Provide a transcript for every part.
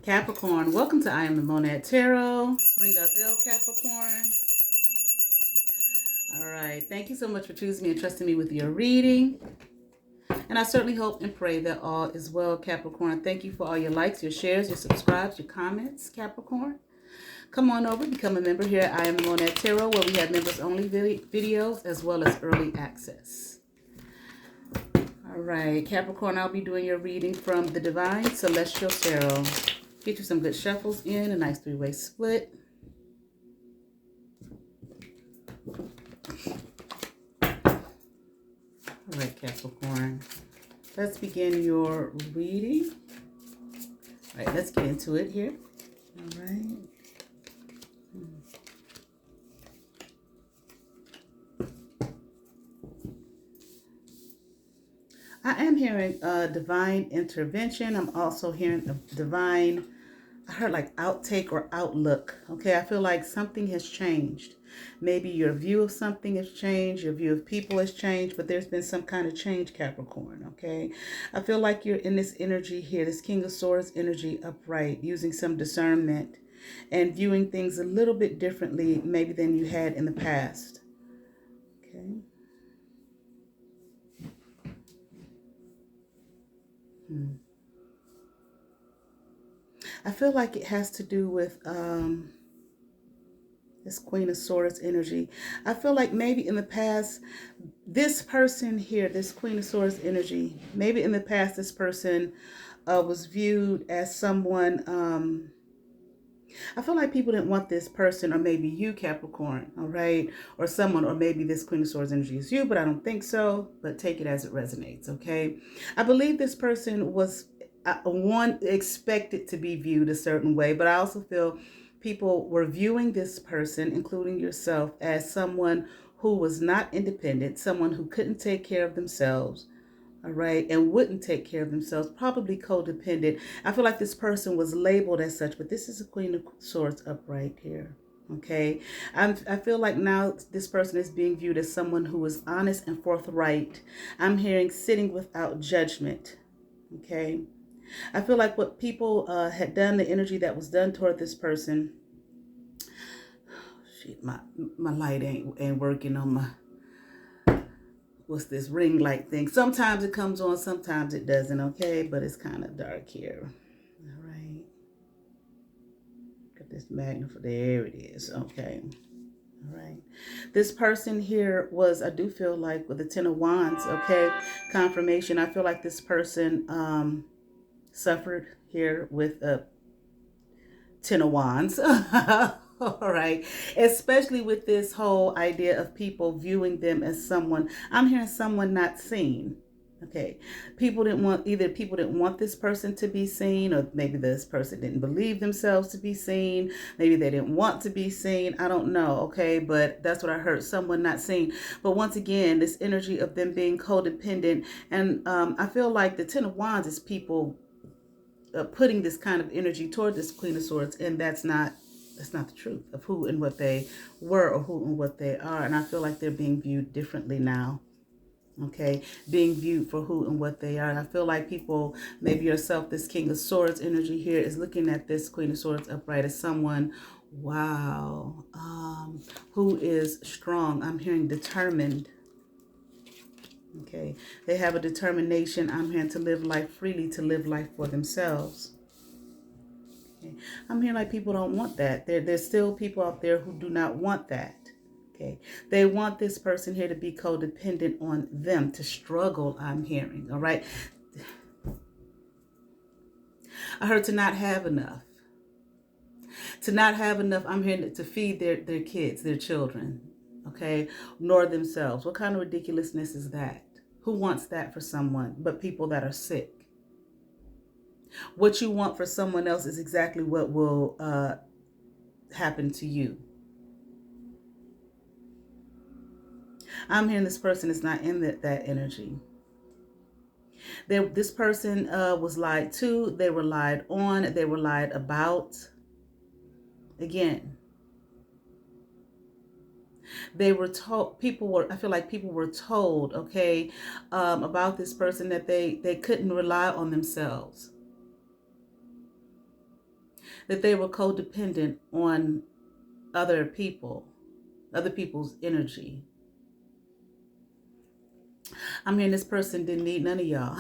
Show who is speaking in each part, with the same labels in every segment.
Speaker 1: Capricorn, welcome to I Am the Monad Tarot. Ring our bell, Capricorn. All right, thank you so much for choosing me and trusting me with your reading. And I certainly hope and pray that all is well, Capricorn. Thank you for all your likes, your shares, your subscribes, your comments, Capricorn. Come on over, become a member here at I Am the Monad Tarot, where we have members-only videos as well as early access. All right, Capricorn, I'll be doing your reading from the Divine Celestial Tarot. Get you some good shuffles in, a nice three-way split. All right, Capricorn, let's begin your reading. All right, let's get into it here. All right. I am hearing divine intervention. I'm also hearing a divine, I heard like outtake or outlook. Okay, I feel like something has changed. Maybe your view of something has changed, your view of people has changed, but there's been some kind of change, Capricorn, okay? I feel like you're in this energy here, this King of Swords energy upright, using some discernment and viewing things a little bit differently maybe than you had in the past, okay? I feel like it has to do with this Queen of Swords energy. I feel like maybe in the past, this person here, this Queen of Swords energy, maybe in the past this person was viewed as someone, I feel like people didn't want this person, or maybe you, Capricorn, all right? Or someone, or maybe this Queen of Swords energy is you, but I don't think so. But take it as it resonates, okay? I believe this person was expected to be viewed a certain way, but I also feel people were viewing this person, including yourself, as someone who was not independent, someone who couldn't take care of themselves, all right, and wouldn't take care of themselves, probably codependent. I feel like this person was labeled as such, but this is a Queen of Swords upright here, okay? I feel like now this person is being viewed as someone who is honest and forthright. I'm hearing sitting without judgment, okay? I feel like what people had done, the energy that was done toward this person, shit, my light ain't working on my, what's this ring light thing? Sometimes it comes on, sometimes it doesn't, okay? But it's kind of dark here. All right. Got this magnifier, there it is, okay. All right. This person here was, I do feel like, with the Ten of Wands, okay? Confirmation. I feel like this person suffered here with a Ten of Wands. All right. Especially with this whole idea of people viewing them as someone. I'm hearing someone not seen. Okay. People didn't want this person to be seen, or maybe this person didn't believe themselves to be seen. Maybe they didn't want to be seen. I don't know. Okay. But that's what I heard. Someone not seen. But once again, this energy of them being codependent. And I feel like the Ten of Wands is people putting this kind of energy toward this Queen of Swords, and that's not the truth of who and what they were, or who and what they are. And I feel like they're being viewed differently now, okay? Being viewed for who and what they are. And I feel like people, maybe yourself, this King of Swords energy here, is looking at this Queen of Swords upright as someone, wow, who is strong. I'm hearing determined. Okay, they have a determination, I'm hearing, to live life freely, to live life for themselves. Okay. I'm hearing like people don't want that. There's still people out there who do not want that. Okay, they want this person here to be codependent on them, to struggle, I'm hearing, all right? I heard to not have enough. To not have enough, I'm hearing to feed their kids, their children, okay, nor themselves. What kind of ridiculousness is that? Who wants that for someone but people that are sick? What you want for someone else is exactly what will happen to you. I'm hearing this person is not in that energy. This person was lied to. They were lied on. They were lied about. Again, they were told, I feel like people were told, okay, about this person that they couldn't rely on themselves. that they were codependent on other people, other people's energy. I'm hearing this person didn't need none of y'all.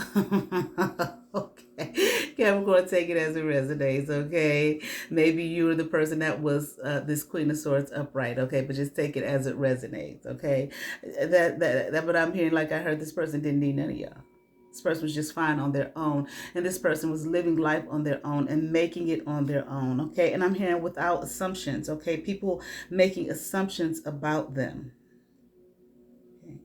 Speaker 1: Okay. Capricorn, take it as it resonates, okay? Maybe you were the person that was this Queen of Swords upright, okay? But just take it as it resonates, okay? That what I'm hearing, like I heard this person didn't need none of y'all. This person was just fine on their own. And this person was living life on their own and making it on their own, okay? And I'm hearing without assumptions, okay? People making assumptions about them. Okay.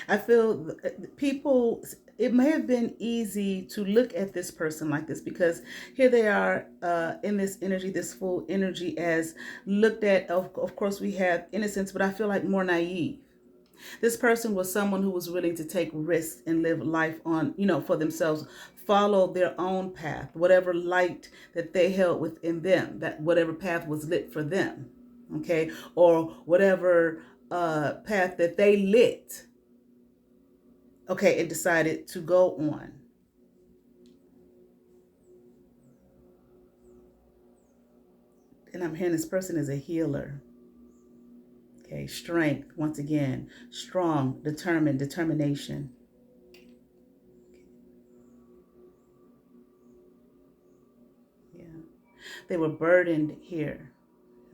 Speaker 1: I feel people, it may have been easy to look at this person like this because here they are in this energy, this full energy as looked at. Of course, we have innocence, but I feel like more naive. This person was someone who was willing to take risks and live life on, for themselves, follow their own path, whatever light that they held within them, that whatever path was lit for them, okay, or whatever path that they lit, okay, and decided to go on. And I'm hearing this person is a healer. Okay, strength, once again, strong, determined, determination. Yeah. They were burdened here.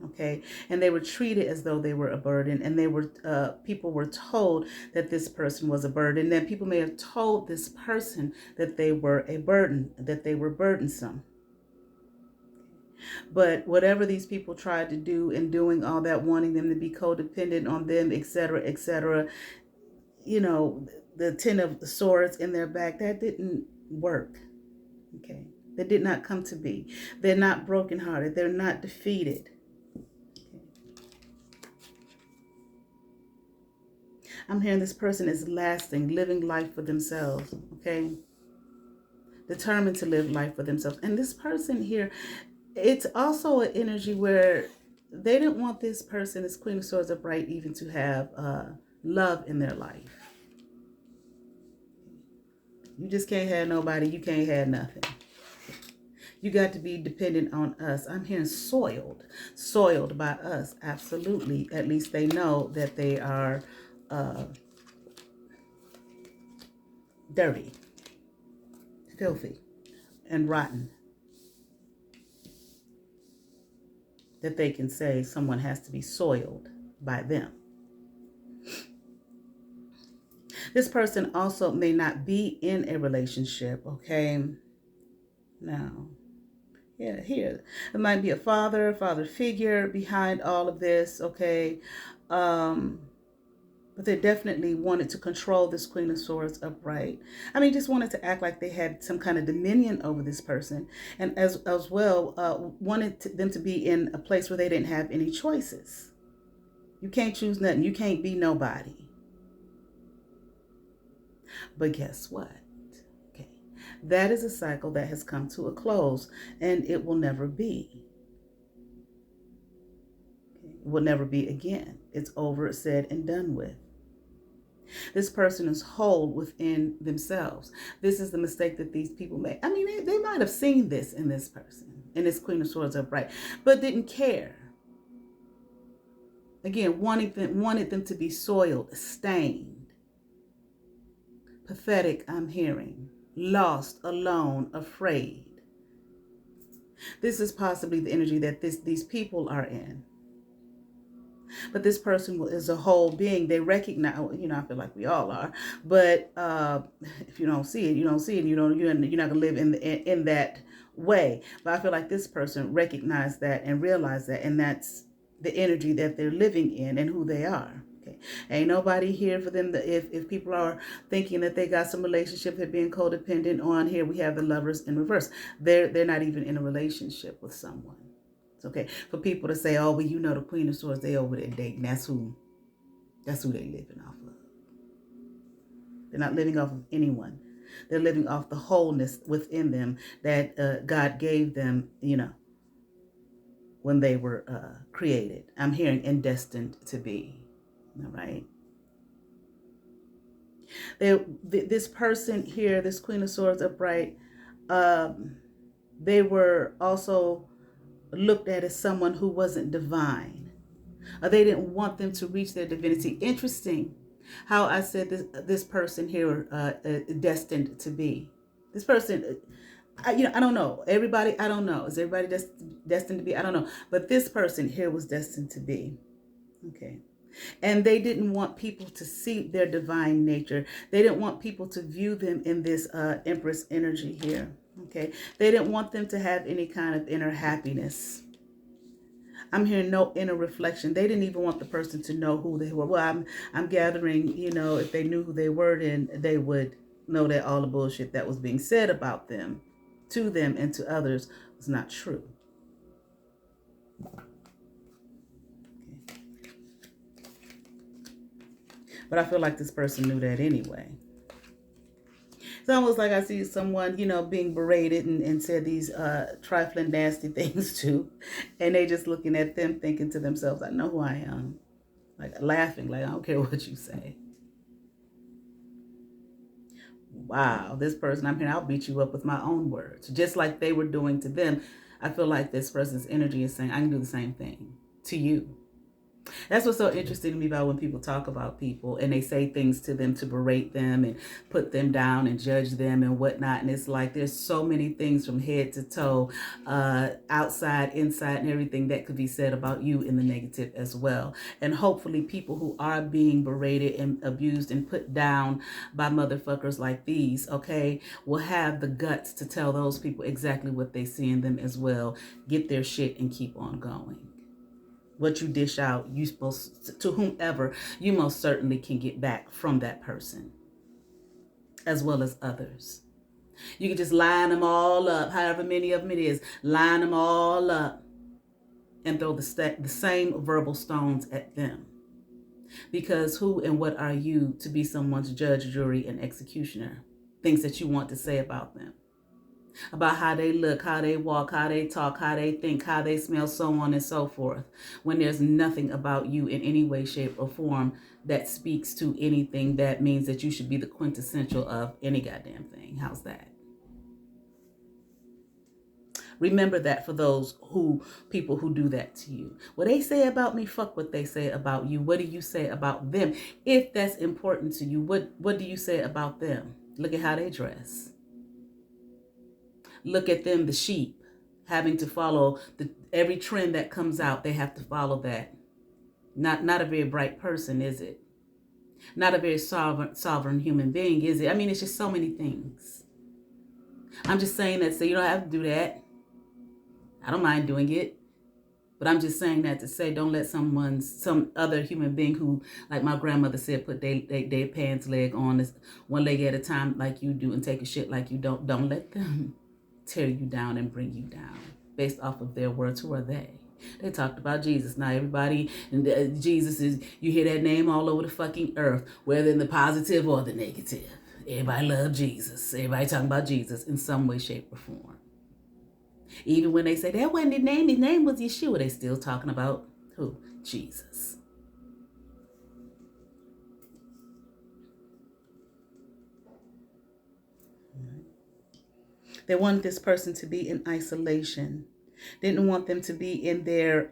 Speaker 1: Okay, and they were treated as though they were a burden, and they were people were told that this person was a burden. Then people may have told this person that they were a burden, that they were burdensome. But whatever these people tried to do in doing all that, wanting them to be codependent on them, etc., the 10 of swords in their back, that didn't work. Okay, that did not come to be. They're not brokenhearted. They're not defeated. I'm hearing this person is lasting, living life for themselves, okay? Determined to live life for themselves. And this person here, it's also an energy where they didn't want this person, this Queen of Swords upright, even to have love in their life. You just can't have nobody. You can't have nothing. You got to be dependent on us. I'm hearing soiled by us. Absolutely. At least they know that they are dirty, filthy, and rotten. That they can say someone has to be soiled by them. This person also may not be in a relationship, okay? Now, yeah, here. It might be a father figure behind all of this, okay? But they definitely wanted to control this Queen of Swords upright. I mean, just wanted to act like they had some kind of dominion over this person. And as well, wanted them to be in a place where they didn't have any choices. You can't choose nothing. You can't be nobody. But guess what? Okay, that is a cycle that has come to a close, and it will never be. Okay. It will never be again. It's over, said, and done with. This person is whole within themselves. This is the mistake that these people make. I mean, they might have seen this in this person, in this Queen of Swords upright, but didn't care. Again, wanted them to be soiled, stained, pathetic, I'm hearing, lost, alone, afraid. This is possibly the energy that these people are in. But this person is a whole being. They recognize, I feel like we all are. But if you don't see it, you don't see it. You're not gonna live in that way. But I feel like this person recognized that and realized that, and that's the energy that they're living in and who they are. Okay, ain't nobody here for them. If people are thinking that they got some relationship they're being codependent on, here we have the Lovers in reverse. They're not even in a relationship with someone. Okay, for people to say, oh, well, the Queen of Swords, they over there dating. That's who they living off of. They're not living off of anyone. They're living off the wholeness within them that God gave them, when they were created. I'm hearing and destined to be. All right. This person here, this Queen of Swords upright, They were also looked at as someone who wasn't divine. They didn't want them to reach their divinity. Interesting how I said this person here destined to be. This person, I don't know. Everybody, I don't know. Is everybody destined to be? I don't know. But this person here was destined to be. Okay. And they didn't want people to see their divine nature. They didn't want people to view them in this Empress energy here. Okay. They didn't want them to have any kind of inner happiness. I'm hearing no inner reflection. They didn't even want the person to know who they were. Well, I'm gathering, if they knew who they were, then they would know that all the bullshit that was being said about them, to them and to others, was not true. Okay. But I feel like this person knew that anyway. It's almost like I see someone, being berated and said these trifling, nasty things too. And they just looking at them thinking to themselves, I know who I am. Like laughing, like I don't care what you say. Wow, this person, I'm here, I'll beat you up with my own words. Just like they were doing to them. I feel like this person's energy is saying, I can do the same thing to you. That's what's so interesting to me about when people talk about people and they say things to them to berate them and put them down and judge them and whatnot. And it's like there's so many things from head to toe, outside, inside, and everything that could be said about you in the negative as well. And hopefully people who are being berated and abused and put down by motherfuckers like these, okay, will have the guts to tell those people exactly what they see in them as well. Get their shit and keep on going. What you dish out, you supposed to whomever, you most certainly can get back from that person, as well as others. You can just line them all up, however many of them it is, line them all up and throw the same verbal stones at them. Because who and what are you to be someone's judge, jury, and executioner? Things that you want to say about them. About how they look, how they walk, how they talk, how they think, how they smell, so on and so forth, when there's nothing about you in any way, shape, or form that speaks to anything that means that you should be the quintessential of any goddamn thing. How's that? Remember that for those people who do that to you. What they say about me, fuck what they say about you. What do you say about them? If that's important to you, what do you say about them? Look at how they dress. Look at them, the sheep, having to follow every trend that comes out. They have to follow that. Not a very bright person, is it? Not a very sovereign human being, is it? I mean, it's just so many things. I'm just saying that so you don't have to do that. I don't mind doing it. But I'm just saying that to say don't let some other human being who, like my grandmother said, put their pants leg on this one leg at a time like you do and take a shit like you don't. Don't let them tear you down and bring you down based off of their words. Who are they? They talked about Jesus. Now everybody, Jesus is, you hear that name all over the fucking earth, whether in the positive or the negative. Everybody loves Jesus. Everybody talking about Jesus in some way, shape, or form. Even when they say that wasn't his name was Yeshua, they still talking about who? Jesus. They wanted this person to be in isolation. Didn't want them to be in their,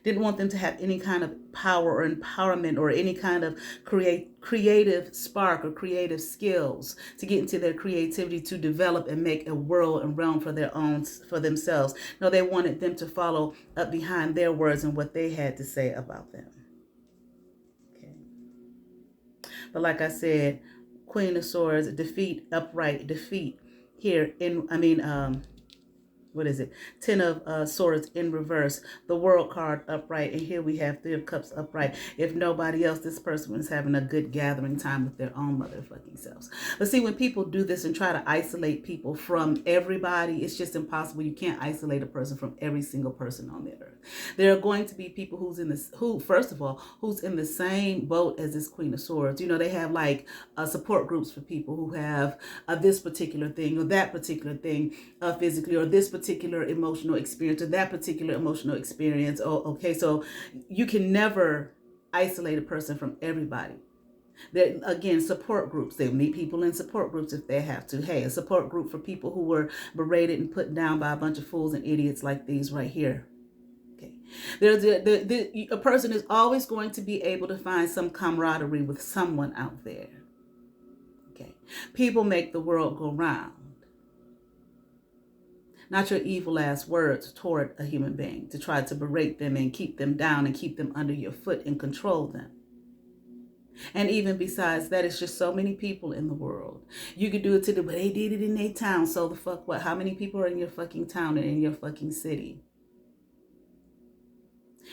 Speaker 1: didn't want them to have any kind of power or empowerment or any kind of creative spark or creative skills to get into their creativity to develop and make a world and realm for themselves. No, they wanted them to follow up behind their words and what they had to say about them. Okay. But like I said, Queen of Swords, defeat, upright, defeat. Here what is it? 10 of Swords in reverse. The World card upright. And here we have 3 of Cups upright. If nobody else, this person is having a good gathering time with their own motherfucking selves. But see, when people do this and try to isolate people from everybody, it's just impossible. You can't isolate a person from every single person on the earth. There are going to be people who's in the same boat as this Queen of Swords. They have like support groups for people who have this particular thing or that particular thing physically, or this particular emotional experience or that particular emotional experience. Oh, okay, so you can never isolate a person from everybody. There, again, support groups. They meet people in support groups if they have to. Hey, a support group for people who were berated and put down by a bunch of fools and idiots like these right here. Okay. A person is always going to be able to find some camaraderie with someone out there. Okay. People make the world go round. Not your evil ass words toward a human being to try to berate them and keep them down and keep them under your foot and control them. And even besides that, it's just so many people in the world. You could do it to them, but they did it in their town. So the fuck what? How many people are in your fucking town and in your fucking city?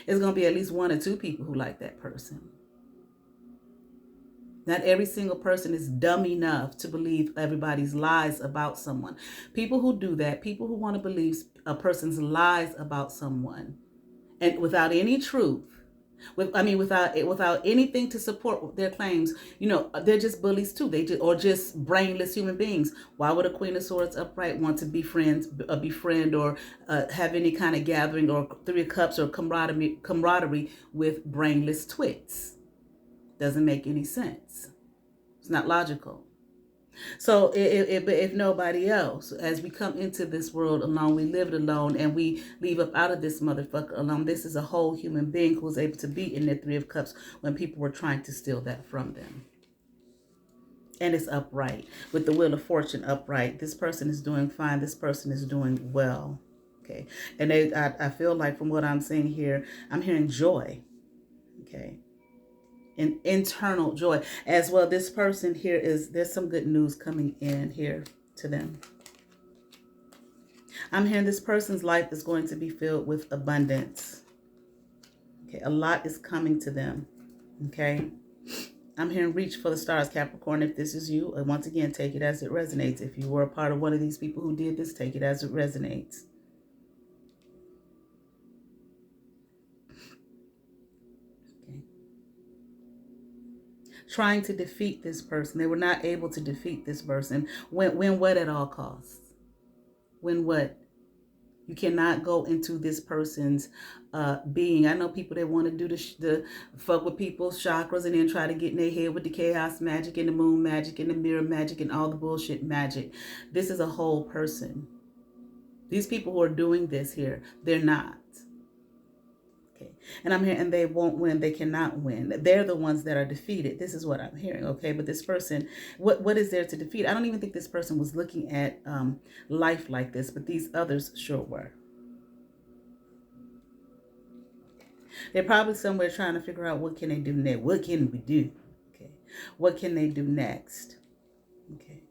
Speaker 1: It's going to be at least 1 or 2 people who like that person. Not every single person is dumb enough to believe everybody's lies about someone. People who do that, people who want to believe a person's lies about someone, and without any truth, without anything to support their claims, they're just bullies too. Or just brainless human beings. Why would a Queen of Swords upright want to befriend or have any kind of gathering or 3 of Cups or camaraderie with brainless twits? Doesn't make any sense. It's not logical. So if nobody else, as we come into this world alone, we live it alone, and we leave up out of this motherfucker alone. This is a whole human being who was able to be in their 3 of Cups when people were trying to steal that from them. And it's upright. With the Wheel of Fortune upright, this person is doing fine. This person is doing well. Okay. And I feel like from what I'm seeing here, I'm hearing joy. Okay. And internal joy as well. This person here there's some good news coming in here to them. I'm hearing this person's life is going to be filled with abundance. Okay, a lot is coming to them. Okay, I'm hearing reach for the stars, Capricorn. If this is you, once again, take it as it resonates. If you were a part of one of these people who did this, take it as it resonates. Trying to defeat this person. They were not able to defeat this person. Win what at all costs? Win what? You cannot go into this person's being. I know people that want to do the fuck with people's chakras and then try to get in their head with the chaos magic and the moon magic and the mirror magic and all the bullshit magic. This is a whole person. These people who are doing this here, they're not. Okay. And I'm hearing, and they won't win. They cannot win. They're the ones that are defeated. This is what I'm hearing. Okay. But this person, what is there to defeat? I don't even think this person was looking at life like this, but these others sure were. They're probably somewhere trying to figure out what can they do next. What can we do? Okay. What can they do next? Okay.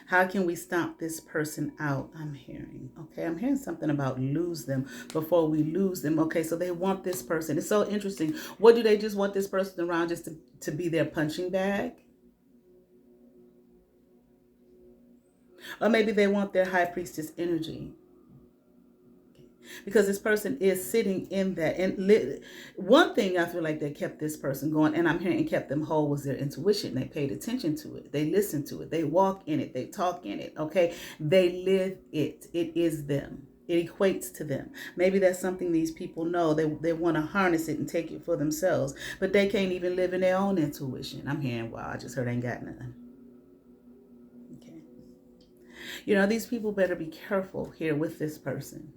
Speaker 1: How can we stomp this person out? I'm hearing. Okay, I'm hearing something about lose them before we lose them. Okay, so they want this person. It's so interesting. What do they just want this person around just to be their punching bag? Or maybe they want their high priestess energy. Because this person is sitting in that. And one thing I feel like that kept this person going, and I'm hearing kept them whole, was their intuition. They paid attention to it. They listened to it. They walk in it. They talk in it. Okay. They live it. It is them. It equates to them. Maybe that's something these people know. They want to harness it and take it for themselves. But they can't even live in their own intuition. I'm hearing, wow, I just heard I ain't got nothing. Okay. These people better be careful here with this person.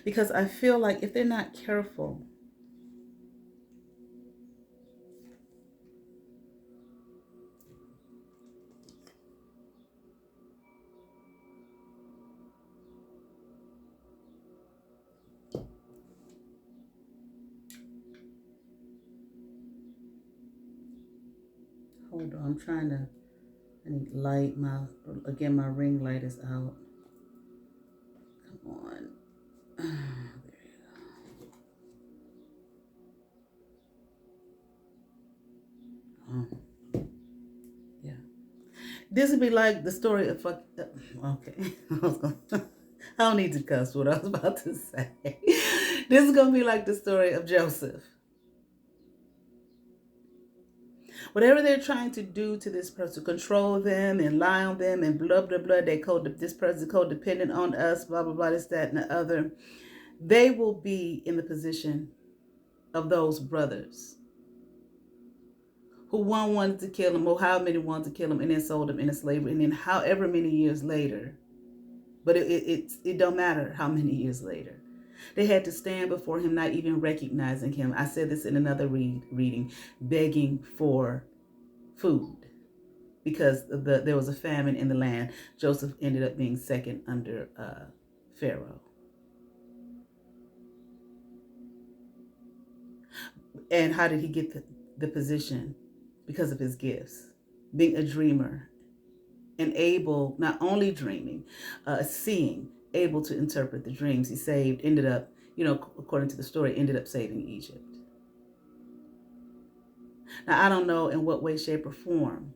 Speaker 1: Because I feel like if they're not careful, hold on, I need light. My ring light is out. Come on. There you go. Yeah. This would be like the story of okay. I don't need to cuss what I was about to say. This is gonna be like the story of Joseph. Whatever they're trying to do to this person, control them and lie on them and blah, blah, blah, this person codependent on us, blah, blah, blah, this, that, and the other. They will be in the position of those brothers who one wanted to kill him, or how many wanted to kill him, and then sold him into slavery, and then however many years later, but it don't matter how many years later, they had to stand before him, not even recognizing him. I said this in another reading, begging for food because there was a famine in the land. Joseph ended up being second under Pharaoh. And how did he get the position? Because of his gifts, being a dreamer and able, not only dreaming, seeing, able to interpret the dreams. He saved, ended up, according to the story, ended up saving Egypt. Now, I don't know in what way, shape, or form,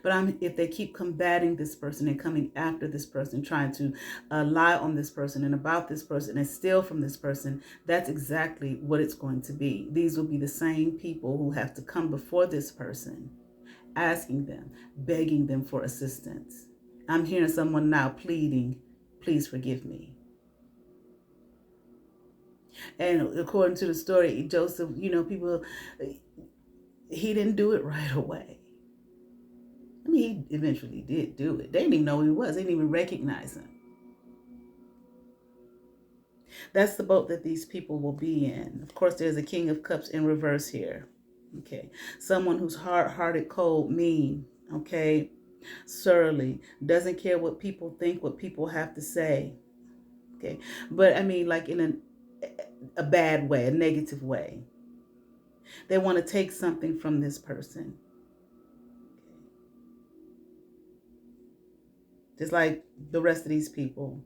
Speaker 1: but if they keep combating this person and coming after this person, trying to lie on this person and about this person and steal from this person, that's exactly what it's going to be. These will be the same people who have to come before this person, asking them, begging them for assistance. I'm hearing someone now pleading, please forgive me. And according to the story, Joseph, he didn't do it right away. I mean, he eventually did do it. They didn't even know who he was. They didn't even recognize him. That's the boat that these people will be in. Of course, there's a King of Cups in reverse here. Okay. Someone who's hard-hearted, cold, mean, okay, surly, doesn't care what people think, what people have to say. Okay. But I mean, like in a bad way, a negative way. They want to take something from this person. Just like the rest of these people.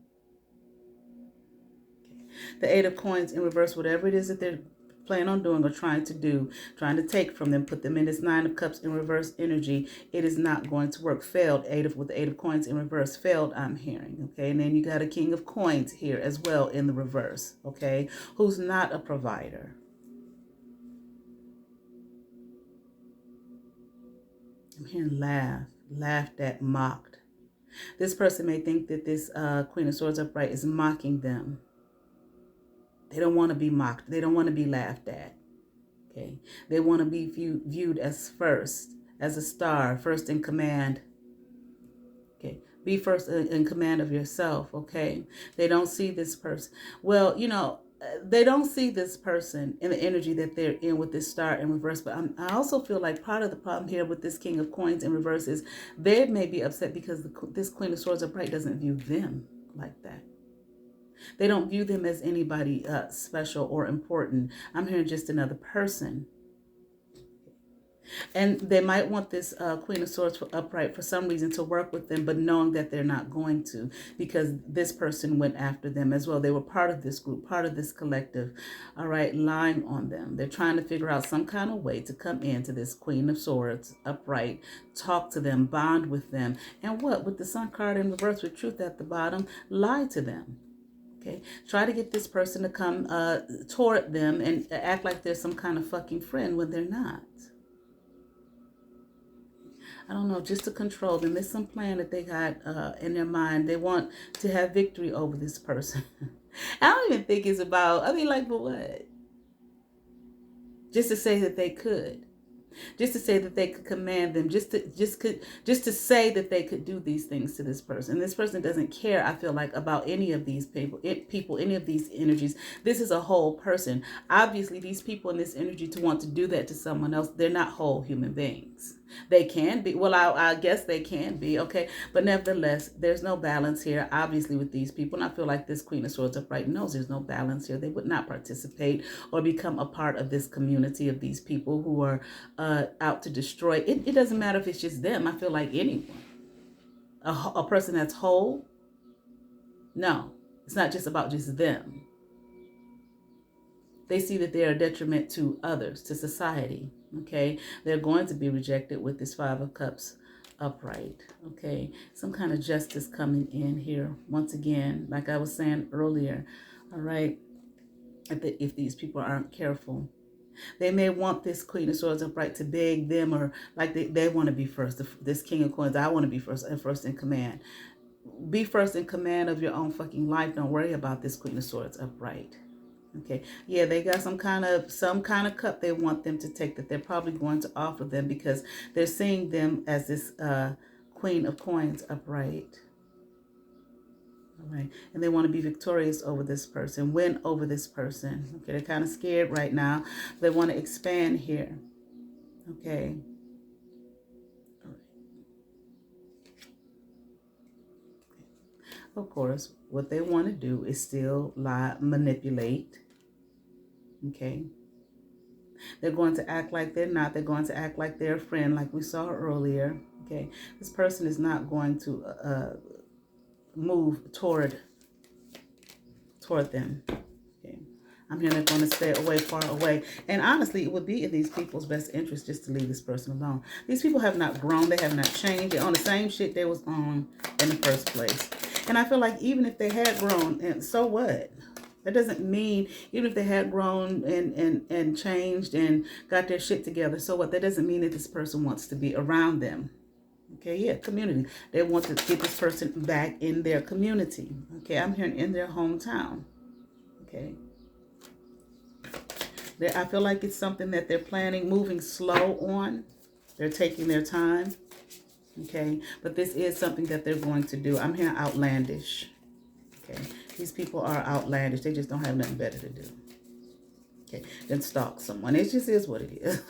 Speaker 1: The Eight of Coins in reverse, whatever it is that they're planning on doing or trying to do, trying to take from them, put them in this Nine of Cups in reverse energy, it is not going to work. Failed. With the Eight of Coins in reverse, failed, I'm hearing. Okay, and then you got a King of Coins here as well in the reverse. Okay, who's not a provider. I'm hearing laughed at, mocked. This person may think that this Queen of Swords upright is mocking them. They don't want to be mocked. They don't want to be laughed at. Okay. They want to be viewed as first, as a star, first in command. Okay. Be first in command of yourself. Okay. They don't see this person. Well, they don't see this person in the energy that they're in with this star in reverse. But I also feel like part of the problem here with this King of Coins in reverse is they may be upset because this Queen of Swords upright doesn't view them like that. They don't view them as anybody special or important. I'm hearing just another person. And they might want this Queen of Swords upright for some reason to work with them, but knowing that they're not going to because this person went after them as well. They were part of this group, part of this collective, all right, lying on them. They're trying to figure out some kind of way to come into this Queen of Swords upright, talk to them, bond with them. And what? With the Sun card in reverse with truth at the bottom, lie to them. Okay. Try to get this person to come toward them and act like they're some kind of fucking friend when they're not. I don't know, just to control them. There's some plan that they got in their mind. They want to have victory over this person. I don't even think it's about, but what? Just to say that they could. Just to say that they could command them, just to say that they could do these things to this person. This person doesn't care, I feel like, about any of these people, any of these energies. This is a whole person. Obviously, these people in this energy to want to do that to someone else, they're not whole human beings. They can be. Well, I guess they can be, okay? But nevertheless, there's no balance here, obviously, with these people. And I feel like this Queen of Swords upright knows there's no balance here. They would not participate or become a part of this community of these people who are out to destroy. It doesn't matter if it's just them. I feel like anyone. A person that's whole, no. It's not just about just them. They see that they are a detriment to others, to society, okay? They're going to be rejected with this Five of Cups upright, okay? Some kind of justice coming in here. Once again, like I was saying earlier, all right? If these people aren't careful. They may want this Queen of Swords upright to beg them, or like they want to be first. This King of Coins, I want to be first and first in command. Be first in command of your own fucking life. Don't worry about this Queen of Swords upright. Okay. Yeah, they got some kind of cup they want them to take that they're probably going to offer them because they're seeing them as this Queen of Coins upright. All right. And they want to be victorious over this person, win over this person. Okay, they're kind of scared right now. They want to expand here. Okay. All right. Of course, what they want to do is still lie, manipulate. Okay. They're going to act like they're not. They're going to act like they're a friend, like we saw earlier. Okay. This person is not going to move toward them. Okay. I'm hearing they're going to stay away, far away. And honestly, it would be in these people's best interest just to leave this person alone. These people have not grown. They have not changed. They're on the same shit they was on in the first place. And I feel like even if they had grown, and so what? That doesn't mean, even if they had grown and changed and got their shit together, so what? That doesn't mean that this person wants to be around them. Okay, yeah, community. They want to get this person back in their community. Okay, I'm hearing in their hometown. Okay. I feel like it's something that they're planning, moving slow on. They're taking their time. Okay, but this is something that they're going to do. I'm hearing outlandish. Okay, these people are outlandish. They just don't have nothing better to do. Okay, then stalk someone. It just is what it is.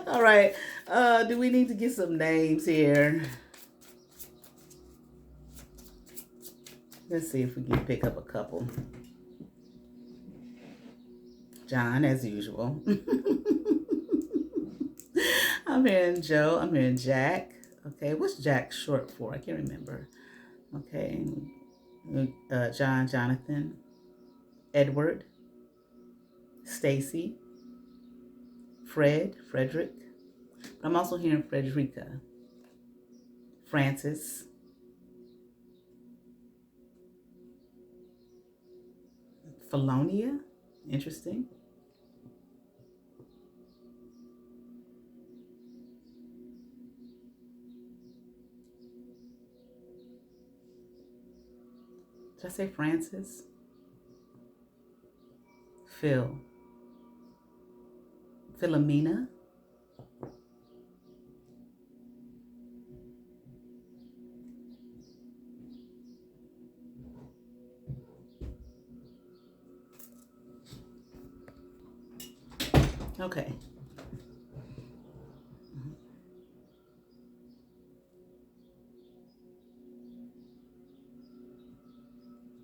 Speaker 1: All right. Do we need to get some names here? Let's see if we can pick up a couple. John, as usual. I'm hearing Joe. I'm hearing Jack. Okay, what's Jack short for? I can't remember. Okay. John, Jonathan. Edward. Stacy. Frederick. But I'm also hearing Frederica. Francis. Felonia. Interesting. Did I say Francis? Philomena. Okay.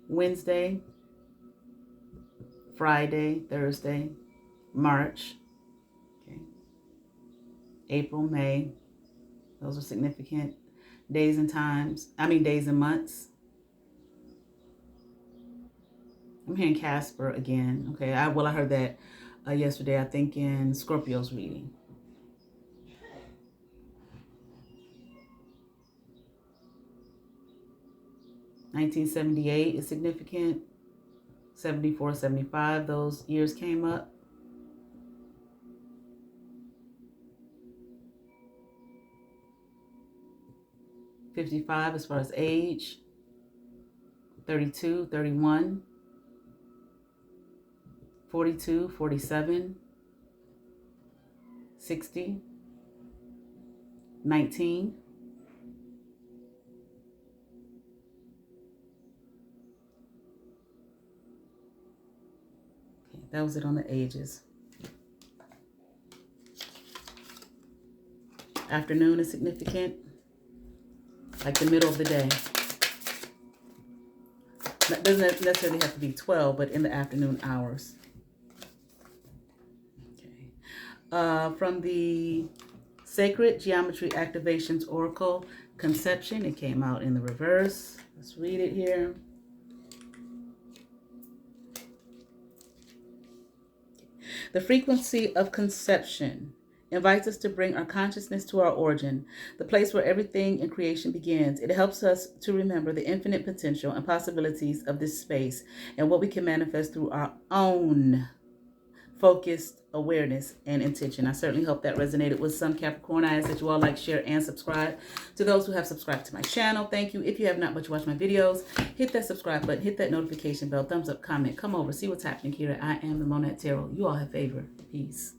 Speaker 1: Wednesday, Friday, Thursday, March, okay. April, May. Those are significant days and times. Days and months. I'm hearing Casper again. Okay, I heard that yesterday, I think in Scorpio's reading. $1978 is significant. 74, 75, those years came up. $55 as far as age. 32, 31. 42, 47. 60. 19. Okay, that was it on the ages. Afternoon is significant. Like the middle of the day. That doesn't necessarily have to be 12, but in the afternoon hours. Okay. From the Sacred Geometry Activations Oracle Conception, it came out in the reverse. Let's read it here. The frequency of conception invites us to bring our consciousness to our origin, the place where everything in creation begins. It helps us to remember the infinite potential and possibilities of this space and what we can manifest through our own focused awareness and intention. I certainly hope that resonated with some Capricorn. I ask that you all like, share, and subscribe. To those who have subscribed to my channel, thank you. If you have not but you watch my videos, hit that subscribe button, hit that notification bell, thumbs up, comment, come over, see what's happening here. I am the Monad Tarot. You all have favor. Peace.